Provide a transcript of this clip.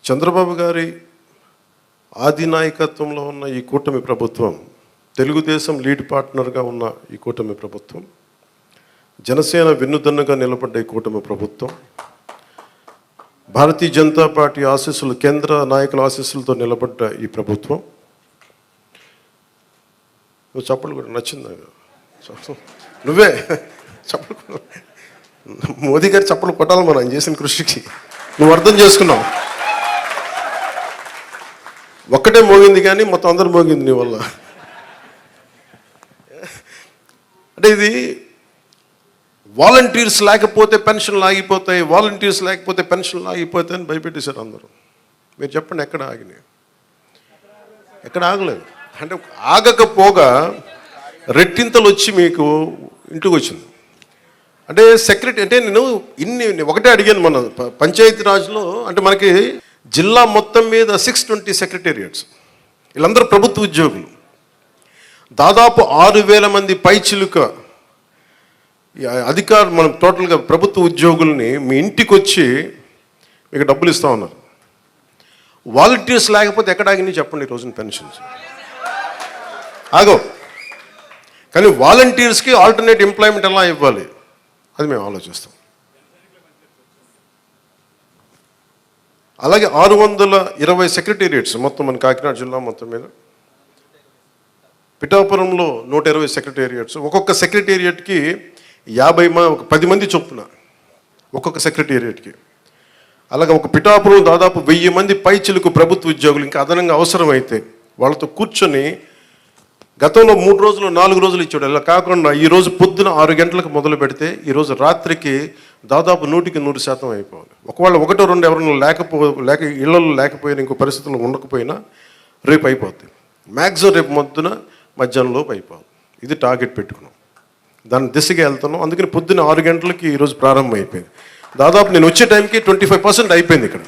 చంద్రబాబు గారి ఆది నాయకత్వంలో ఉన్న ఈ కూటమి ప్రభుత్వం, తెలుగుదేశం లీడ్ పార్ట్నర్గా ఉన్న ఈ కూటమి ప్రభుత్వం, జనసేన వెన్నుదన్నుగా నిలబడ్డ ఈ కూటమి ప్రభుత్వం, భారతీయ జనతా పార్టీ ఆశీస్సులు, కేంద్ర నాయకుల ఆశీస్సులతో నిలబడ్డ ఈ ప్రభుత్వం. నువ్వు చప్పలు కూడా నచ్చింది, నువ్వే చప్పలు, మోదీ గారి చప్పలు కొట్టాలి మనం చేసిన కృషికి. నువ్వు అర్థం చేసుకున్నావు. ఒక్కటే మోగింది కానీ మొత్తం అందరూ మోగింది నీ వల్ల. అంటే ఇది వాలంటీర్స్ లేకపోతే పెన్షన్లు ఆగిపోతాయి, వాలంటీర్స్ లేకపోతే పెన్షన్లు ఆగిపోతాయి అని భయపెట్టేశారు అందరూ. మీరు చెప్పండి, ఎక్కడ ఆగినాయి? ఎక్కడ ఆగలేదు. అంటే ఆగకపోగా రెట్టింతలు వచ్చి మీకు ఇంటికి వచ్చింది. అంటే సెక్రటరీ, అంటే నేను ఒకటే అడిగాను మన పంచాయతీ రాజ్లో. అంటే మనకి జిల్లా మొత్తం మీద 620 సెక్రటేరియట్స్, వీళ్ళందరూ ప్రభుత్వ ఉద్యోగులు. దాదాపు 6,000 మంది పైచిలుక అధికారులు, మనం టోటల్గా ప్రభుత్వ ఉద్యోగుల్ని మీ ఇంటికి వచ్చి మీకు డబ్బులు ఇస్తూ ఉన్నారు. వాలంటీర్స్ లేకపోతే ఎక్కడ ఆగినాయి చెప్పండి ఈ రోజున పెన్షన్స్? ఆగో. కానీ వాలంటీర్స్కి ఆల్టర్నేట్ ఎంప్లాయ్మెంట్ ఎలా ఇవ్వాలి అది మేము ఆలోచిస్తాం. అలాగే 620 సెక్రటేరియట్స్ మొత్తం మన కాకినాడ జిల్లా మొత్తం మీద. పిఠాపురంలో 120 సెక్రటేరియట్స్. ఒక్కొక్క సెక్రటేరియట్కి 10 మంది చొప్పున ఒక్కొక్క సెక్రటేరియట్కి. అలాగే ఒక పిఠాపురం దాదాపు 1000 మంది పైచిలుకు ప్రభుత్వ ఉద్యోగులు ఇంకా అదనంగా అవసరమైతే వాళ్ళతో కూర్చొని గతంలో 3 రోజులు 4 రోజులు ఇచ్చాడు. ఇలా కాకుండా ఈరోజు పొద్దున 6 గంటలకు మొదలు పెడితే ఈరోజు రాత్రికి దాదాపు 100% అయిపోవాలి. ఒకవేళ 1-2 ఎవరైనా లేక ఇళ్లలో లేకపోయినా, ఇంకో పరిస్థితుల్లో ఉండకపోయినా రేపు అయిపోద్ది. మ్యాక్సిమం రేపు మధ్యాహ్నంలోపు అయిపోవాలి. ఇది టార్గెట్ పెట్టుకున్నాం, దాని దిశగా వెళ్తున్నాం. అందుకని పొద్దున్న 6 గంటలకి ఈరోజు ప్రారంభం అయిపోయింది. దాదాపు నేను వచ్చే టైంకి 25% అయిపోయింది ఇక్కడ.